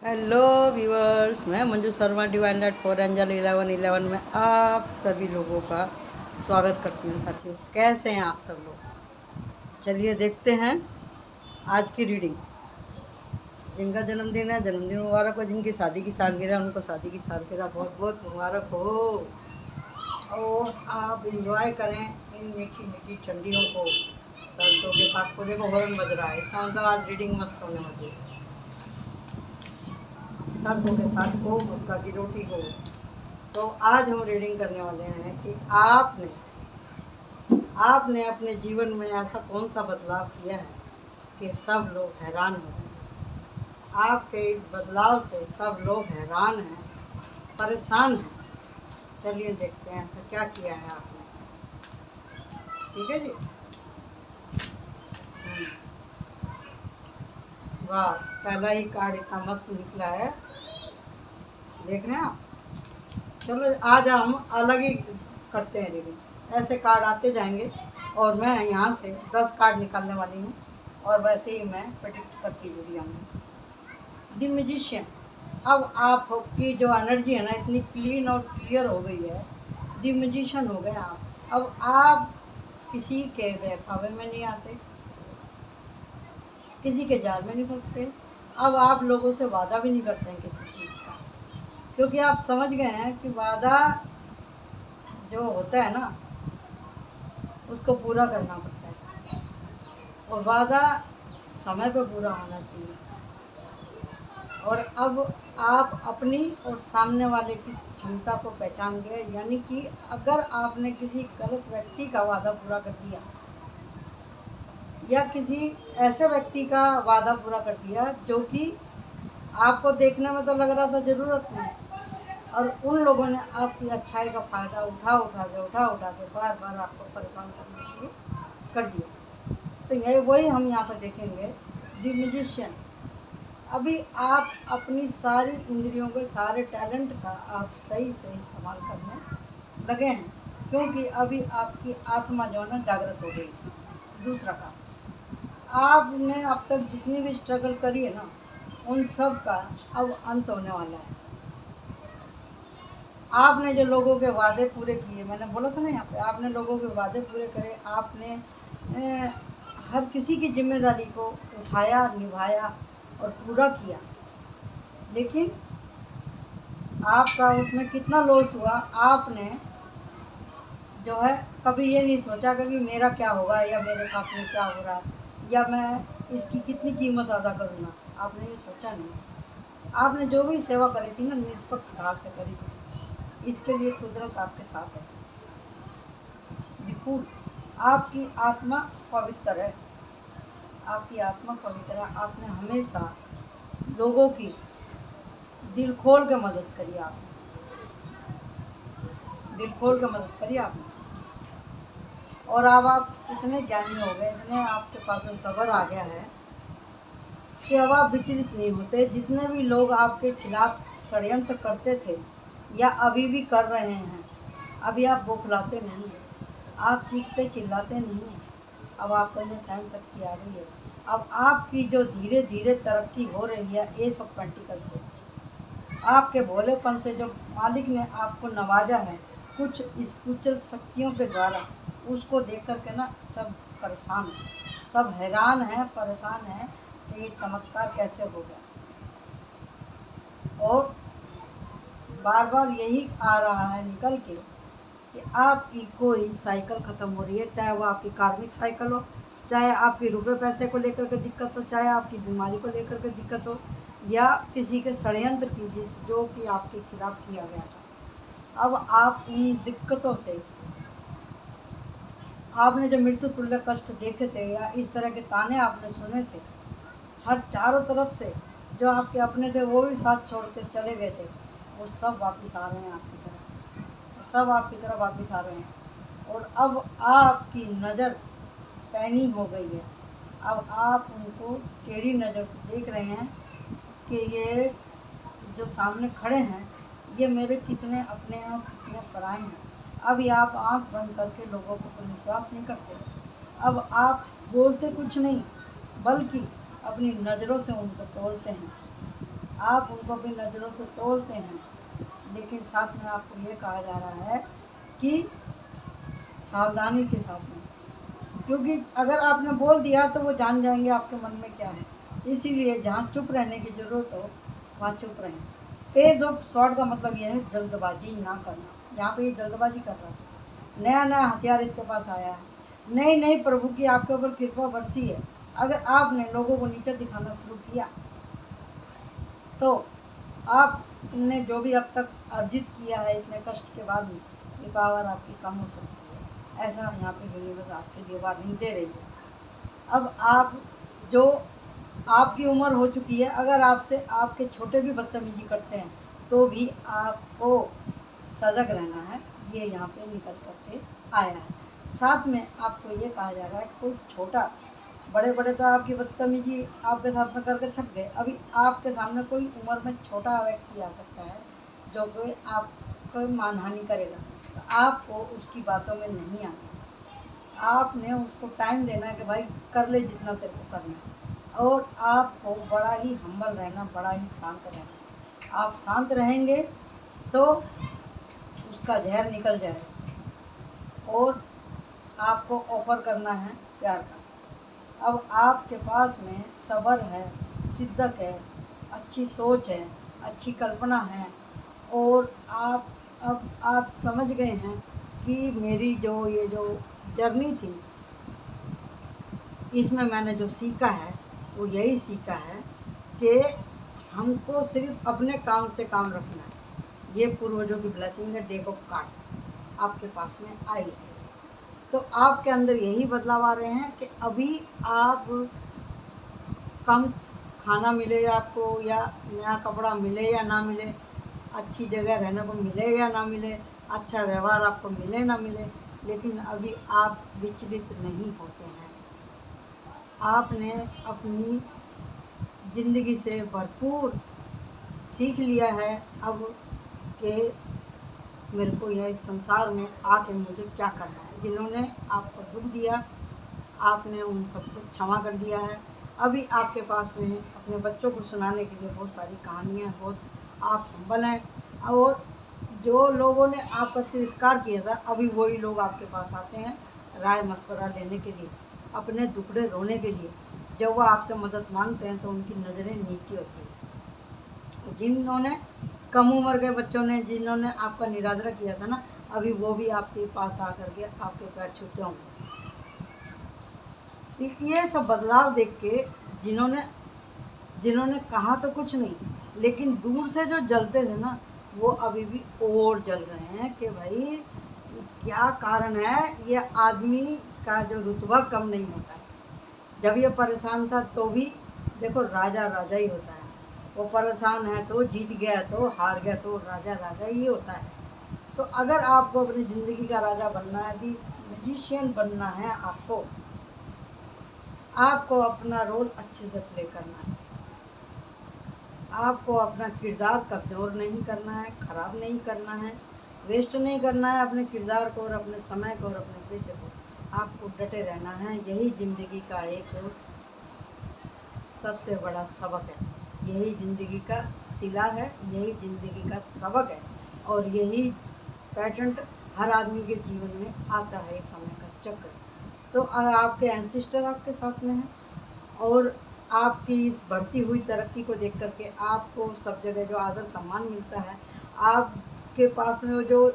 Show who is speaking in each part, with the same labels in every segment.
Speaker 1: Hello viewers, मैं Manju Sharma divine light for angel 1111 में आप सभी लोगों का स्वागत करती हूँ। साथियों, कैसे हैं आप सब लोग? चलिए देखते हैं आज की रीडिंग। जिनका जन्मदिन है जन्मदिन मुबारक हो, जिनकी शादी की सालगिरह उनको शादी की सालगिरह बहुत बहुत मुबारक हो। और आप इंजॉय करें इन मीठी मीठी ठंडियों को सरसों के साथ। को देखो हॉर्न बज रहा है, इसका मतलब आज रीडिंग मस्त होने वाली है। सरसों के साथ को मक्का की रोटी को। तो आज हम रीडिंग करने वाले हैं कि आपने अपने जीवन में ऐसा कौन सा बदलाव किया है कि सब लोग हैरान हो गए। आपके इस बदलाव से सब लोग हैरान हैं, परेशान हैं। चलिए देखते हैं ऐसा क्या किया है आपने। ठीक है जी। वाह, पहला ही कार्ड इतना मस्त निकला है, देख रहे हैं आप। चलो आज हम अलग ही करते हैं रीडिंग। ऐसे कार्ड आते जाएंगे और मैं यहाँ से 10 कार्ड निकालने वाली हूँ और वैसे ही मैं प्रेडिक्ट करती चली जाऊँगी। The magician. अब आपकी जो एनर्जी है ना, इतनी क्लीन और क्लियर हो गई है। द मैजिशियन हो गए आप। अब आप किसी के बहकावे में नहीं आते, किसी के जाल में नहीं फंसते। अब आप लोगों से वादा भी नहीं करते हैं किसी चीज़ का, क्योंकि आप समझ गए हैं कि वादा जो होता है ना उसको पूरा करना पड़ता है, और वादा समय पर पूरा होना चाहिए। और अब आप अपनी और सामने वाले की क्षमता को पहचान गए, यानी कि अगर आपने किसी गलत व्यक्ति का वादा पूरा कर दिया या किसी ऐसे व्यक्ति का वादा पूरा कर दिया जो कि आपको देखने में तो लग रहा था ज़रूरत नहीं, और उन लोगों ने आपकी अच्छाई का फ़ायदा उठा के बार बार आपको परेशान करना शुरू कर दिया। तो यही वही हम यहाँ पर देखेंगे। The magician. अभी आप अपनी सारी इंद्रियों के सारे टैलेंट का आप सही से इस्तेमाल करने लगे हैं, क्योंकि अभी आपकी आत्मा जो है ना जागृत हो गई। दूसरा काम, आपने अब तक जितनी भी स्ट्रगल करी है ना, उन सब का अब अंत होने वाला है। आपने जो लोगों के वादे पूरे किए, मैंने बोला था ना यहाँ पे, आपने लोगों के वादे पूरे करे, आपने हर किसी की जिम्मेदारी को उठाया, निभाया और पूरा किया। लेकिन आपका उसमें कितना लॉस हुआ, आपने जो है कभी ये नहीं सोचा कि मेरा क्या होगा या मेरे साथ में क्या हो रहा है या मैं इसकी कितनी कीमत अदा करूँगा। आपने ये सोचा नहीं। आपने जो भी सेवा करी थी ना, निष्पक्ष भाव से करी थी। इसके लिए कुदरत आपके साथ है। बिल्कुल आपकी आत्मा पवित्र है, आपकी आत्मा पवित्र है। आपने हमेशा लोगों की दिल खोल के मदद करी, आपने दिल खोल के मदद करी आपने। और अब आप इतने ज्ञानी हो गए, इतने आपके पास में सब्र आ गया है कि अब आप विचलित नहीं होते। जितने भी लोग आपके खिलाफ षड्यंत्र करते थे या अभी भी कर रहे हैं, अभी आप बौखलाते नहीं हैं, आप चीखते चिल्लाते नहीं हैं। अब आपके अंदर सहन शक्ति आ गई है। अब आपकी जो धीरे धीरे तरक्की हो रही है एस ऑफ पेंटिकल से, आपके भोलेपन से जो मालिक ने आपको नवाजा है कुछ इस कुचल शक्तियों के द्वारा, उसको देख कर के ना सब परेशान हैं, सब हैरान हैं, परेशान हैं कि ये चमत्कार कैसे हो गया। और बार बार यही आ रहा है निकल के कि आपकी कोई साइकिल ख़त्म हो रही है, चाहे वो आपकी कार्मिक साइकिल हो, चाहे आपकी रुपए पैसे को लेकर के दिक्कत हो, चाहे आपकी बीमारी को लेकर के दिक्कत हो, या किसी के षड्यंत्र की जो कि आपके खिलाफ किया गया था। अब आप उन दिक्कतों से, आपने जो मृत्यु तुल्य कष्ट देखे थे या इस तरह के ताने आपने सुने थे, हर चारों तरफ से जो आपके अपने थे वो भी साथ छोड़ के चले गए थे, वो सब वापस आ रहे हैं आपकी तरफ, सब आपकी तरफ वापस आ रहे हैं। और अब आपकी नज़र पैनी हो गई है। अब आप उनको टेढ़ी नज़र से देख रहे हैं कि ये जो सामने खड़े हैं ये मेरे कितने अपने हैं और कितने पराए हैं। अभी आप आंख बंद करके लोगों को विश्वास नहीं करते। अब आप बोलते कुछ नहीं, बल्कि अपनी नज़रों से उनको तोलते हैं। आप उनको अपनी नज़रों से तोलते हैं, लेकिन साथ में आपको ये कहा जा रहा है कि सावधानी के साथ में, क्योंकि अगर आपने बोल दिया तो वो जान जाएंगे आपके मन में क्या है। इसीलिए जहाँ चुप रहने की ज़रूरत हो वहाँ चुप रहें। पेज ऑफ शॉर्ट का मतलब यह है जल्दबाजी ना करना। यहाँ पे ये जल्दबाजी कर रहा है, नया नया हथियार इसके पास आया है, नई नई प्रभु की आपके ऊपर कृपा बरसी है। अगर आपने लोगों को नीचे दिखाना शुरू किया तो आपने जो भी अब तक अर्जित किया है इतने कष्ट के बाद भी, ये पावर आपकी कम हो सकती है। ऐसा यहाँ पे यूनिवर्स आपके लिए वार्निंग दे रही है। अब आप जो आपकी उम्र हो चुकी है, अगर आपसे आपके छोटे भी बदतमीजी करते हैं तो भी आपको सजग रहना है, ये यहाँ पे निकल करके आया है। साथ में आपको ये कहा जा रहा है कोई छोटा, बड़े बड़े तो आपकी बदतमीजी आपके साथ में करके थक गए, अभी आपके सामने कोई उम्र में छोटा व्यक्ति आ सकता है जो कोई आपको मानहानि करेगा, तो आपको उसकी बातों में नहीं आना। आपने उसको टाइम देना है कि भाई कर ले जितना तेरे को करना है, और आपको बड़ा ही हम्बल रहना, बड़ा ही शांत रहना। आप शांत रहेंगे तो उसका जहर निकल जाएगा, और आपको ऑफर करना है प्यार का। अब आपके पास में सब्र है, शिद्दत है, अच्छी सोच है, अच्छी कल्पना है, और अब आप समझ गए हैं कि मेरी ये जो जर्नी थी इसमें मैंने जो सीखा है वो यही सीखा है कि हमको सिर्फ अपने काम से काम रखना है। ये पूर्वजों की ब्लेसिंग है, डेक ऑफ कार्ड आपके पास में आई है। तो आपके अंदर यही बदलाव आ रहे हैं कि अभी आप कम खाना मिले आपको, या नया कपड़ा मिले या ना मिले, अच्छी जगह रहने को मिले या ना मिले, अच्छा व्यवहार आपको मिले ना मिले, लेकिन अभी आप विचलित नहीं होते हैं। आपने अपनी ज़िंदगी से भरपूर सीख लिया है अब कि मेरे को यह इस संसार में आके मुझे क्या करना है। जिन्होंने आपको दुख दिया आपने उन सबको क्षमा कर दिया है। अभी आपके पास में अपने बच्चों को सुनाने के लिए बहुत सारी कहानियाँ, बहुत आप हम्बल हैं, और जो लोगों ने आपका तिरस्कार किया था अभी वही लोग आपके पास आते हैं राय मशवरा लेने के लिए, अपने दुखड़े रोने के लिए। जब वो आपसे मदद मांगते हैं तो उनकी नज़रें नीची होती हैं। जिन्होंने कम उम्र के बच्चों ने जिन्होंने आपका निरादर किया था ना, अभी वो भी आपके पास आकर के आपके पैर छूते होंगे। ये सब बदलाव देख के जिन्होंने कहा तो कुछ नहीं, लेकिन दूर से जो जलते थे ना वो अभी भी और जल रहे हैं कि भाई क्या कारण है। ये आदमी का जो रुतबा कम नहीं होता है। जब ये परेशान था तो भी देखो राजा राजा ही होता है, वो परेशान है तो जीत गया तो हार गया तो राजा राजा ही होता है। तो अगर आपको अपनी ज़िंदगी का राजा बनना है, अभी मैजिशियन बनना है, आपको अपना रोल अच्छे से प्ले करना है। आपको अपना किरदार कमज़ोर नहीं करना है, ख़राब नहीं करना है, वेस्ट नहीं करना है अपने किरदार को और अपने समय को और अपने पैसे को। आपको डटे रहना है। यही ज़िंदगी का एक सबसे बड़ा सबक है, यही ज़िंदगी का सिला है, यही ज़िंदगी का सबक है, और यही पैटर्न हर आदमी के जीवन में आता है, समय का चक्र। तो आपके एंसेस्टर आपके साथ में हैं, और आपकी इस बढ़ती हुई तरक्की को देख करके आपको सब जगह जो आदर सम्मान मिलता है, आपके पास में वो जो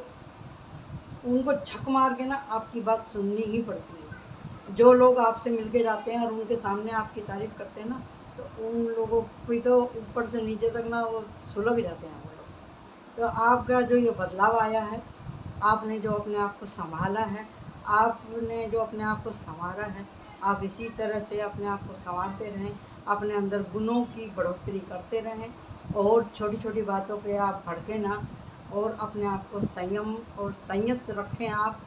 Speaker 1: उनको झक मार के ना आपकी बात सुननी ही पड़ती है। जो लोग आपसे मिल के जाते हैं और उनके सामने आपकी तारीफ़ करते हैं ना, तो उन लोगों को तो ऊपर से नीचे तक ना वो सुलग जाते हैं वो लोग। तो आपका जो ये बदलाव आया है, आपने जो अपने आप को संभाला है, आपने जो अपने आप को संवारा है, आप इसी तरह से अपने आप को संवारते रहें, अपने अंदर गुणों की बढ़ोतरी करते रहें, और छोटी छोटी बातों पे आप भड़के ना, और अपने आप को संयम और संयत रखें आप,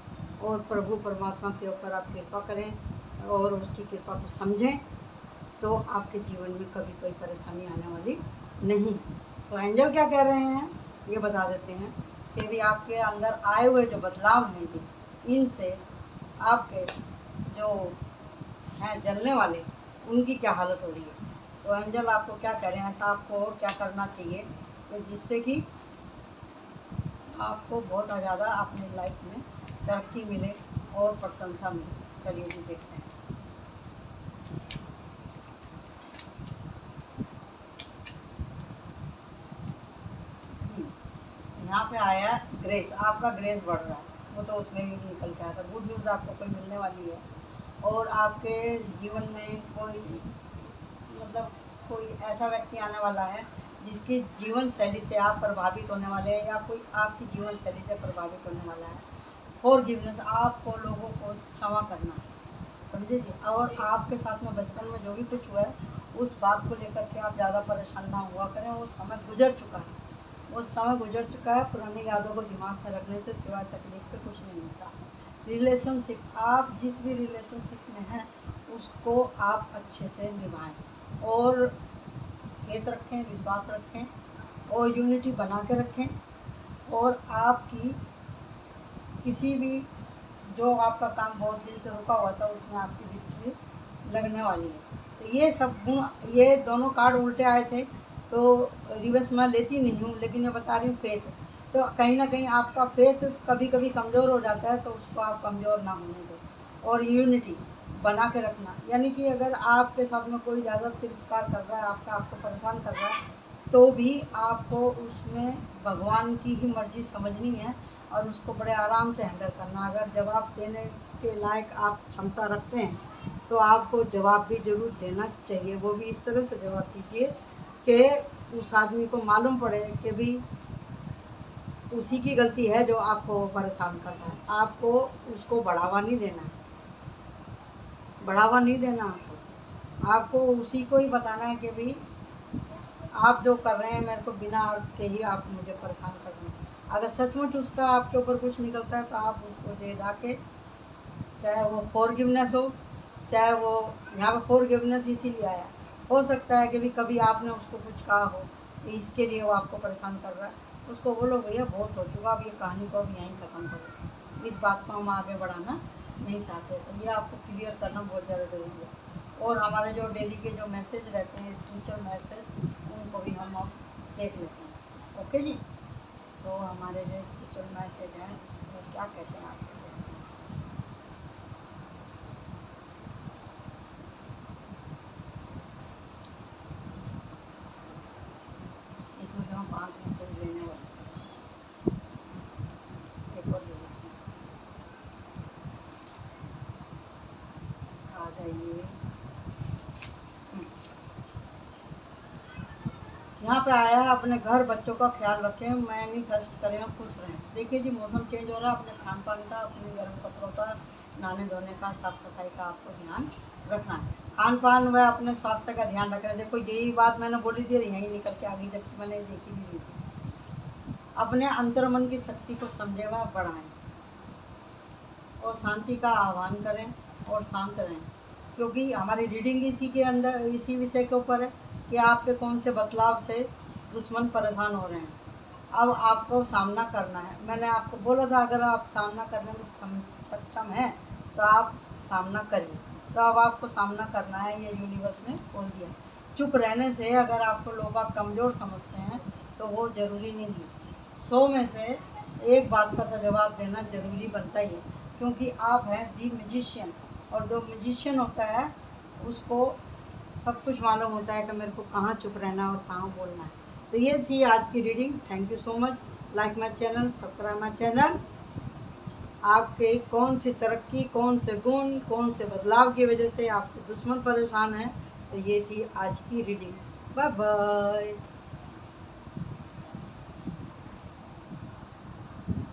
Speaker 1: और प्रभु परमात्मा के ऊपर आप कृपा करें और उसकी कृपा को समझें, तो आपके जीवन में कभी कोई परेशानी आने वाली नहीं। तो एंजल क्या कह रहे हैं ये बता देते हैं कि भी आपके अंदर आए हुए जो बदलाव हैं, इनसे आपके जो हैं जलने वाले, उनकी क्या हालत हो रही है। तो एंजल आपको क्या कह रहे हैं, ऐसा आपको और क्या करना चाहिए तो जिससे कि आपको बहुत ज़्यादा अपनी लाइफ में तरक्की मिले और प्रशंसा मिले। चलिए जी देखते हैं। यहाँ पे आया ग्रेस, आपका ग्रेस बढ़ रहा है, वो तो उसमें भी निकल के आया था। गुड न्यूज़ आपको कोई मिलने वाली है और आपके जीवन में कोई मतलब कोई ऐसा व्यक्ति आने वाला है जिसकी जीवन शैली से आप प्रभावित होने वाले हैं या कोई आपकी जीवन शैली से प्रभावित होने वाला है। फॉरगिवनेस, आपको लोगों को क्षमा करना, समझे जी। और आपके साथ में बचपन में जो भी कुछ हुआ है उस बात को लेकर के आप ज़्यादा परेशान ना हुआ करें, वो समय गुजर चुका है, वो समय गुजर चुका है। पुरानी यादों को दिमाग में रखने से सिवाय तकलीफ के कुछ नहीं मिलता। रिलेशनशिप, आप जिस भी रिलेशनशिप में हैं उसको आप अच्छे से निभाएं और फेथ रखें, विश्वास रखें और यूनिटी बना के रखें। और आपकी किसी भी जो आपका काम बहुत दिन से रुका हुआ था उसमें आपकी विक्ट्री लगने वाली है। तो ये सब गुण, ये दोनों कार्ड उल्टे आए थे तो रिवर्स मैं लेती नहीं हूँ, लेकिन मैं बता रही हूँ फेथ। तो कहीं ना कहीं आपका फेथ कभी कभी कमज़ोर हो जाता है, तो उसको आप कमज़ोर ना होने दो और यूनिटी बना के रखना। यानी कि अगर आपके साथ में कोई ज़्यादा तिरस्कार कर रहा है, आपको परेशान कर रहा है, तो भी आपको उसमें भगवान की ही मर्ज़ी समझनी है और उसको बड़े आराम से हैंडल करना। अगर जवाब देने के लायक आप क्षमता रखते हैं तो आपको जवाब भी ज़रूर देना चाहिए। वो भी इस तरह से जवाब दीजिए कि उस आदमी को मालूम पड़े कि भी उसी की गलती है जो आपको परेशान कर रहा है। आपको उसको बढ़ावा नहीं देना है, बढ़ावा नहीं देना आपको उसी को ही बताना है कि भाई आप जो कर रहे हैं मेरे को बिना अर्थ के ही आप मुझे परेशान कर रहे हैं। अगर सचमुच उसका आपके ऊपर कुछ निकलता है तो आप उसको दे दा के, चाहे वो फॉरगिवनेस हो, चाहे वो यहाँ पर फॉरगिवनेस इसीलिए आया, हो सकता है कि भी कभी आपने उसको कुछ कहा हो इसके लिए वो आपको परेशान कर रहा है, उसको बोलो भैया बहुत हो चुका, अब ये कहानी को अब यहीं ख़त्म करो, इस बात को हम आगे बढ़ाना नहीं चाहते। तो ये आपको क्लियर करना बहुत ज़्यादा ज़रूरी है। और हमारे जो डेली के जो मैसेज रहते हैं, स्पिरिचुअल मैसेज, उनको भी हम अब देख लेते हैं। ओके जी, तो हमारे जो स्पिरिचुअल मैसेज हैं उसको क्या कहते हैं आपसे इसमें से हम 5 मैसेज लेने वाले हैं। एक और दे देते हैं, आ जाइए। यहाँ पे आया है अपने घर बच्चों का ख्याल रखें, मैनी कष्ट करें, खुश रहें। देखिए जी, मौसम चेंज हो रहा है, अपने खान पान का, अपने गर्म कपड़ों का, नहाने धोने का, साफ़ सफाई का आपको ध्यान रखना है। खान पान व अपने स्वास्थ्य का ध्यान रखना है। देखो यही बात मैंने बोली थी, यहीं निकल के आ गई, जबकि मैंने देखी भी नहीं थी। अपने अंतर्मन की शक्ति को समझे व बढ़ाएं और शांति का आह्वान करें और शांत रहें, क्योंकि हमारी रीडिंग इसी के अंदर, इसी विषय के ऊपर है कि आपके कौन से बदलाव से दुश्मन परेशान हो रहे हैं। अब आपको सामना करना है। मैंने आपको बोला था अगर आप सामना करने में सक्षम हैं तो आप सामना करिए। तो अब आपको सामना करना है, ये यूनिवर्स ने बोल दिया। चुप रहने से अगर आपको लोग आप कमज़ोर समझते हैं तो वो ज़रूरी नहीं है। 100 में से एक बात का तो जवाब देना ज़रूरी बनता ही है, क्योंकि आप हैं दी मैजिशियन, और जो मैजिशियन होता है उसको सब कुछ मालूम होता है कि मेरे को कहाँ चुप रहना है और कहाँ बोलना है। तो ये थी आज की reading. Thank you so much. Like my channel, subscribe my channel. आपके कौन सी तरक्की, कौन से गुण, कौन से बदलाव की वजह से आपके दुश्मन परेशान हैं, तो ये थी आज की रीडिंग। Bye bye.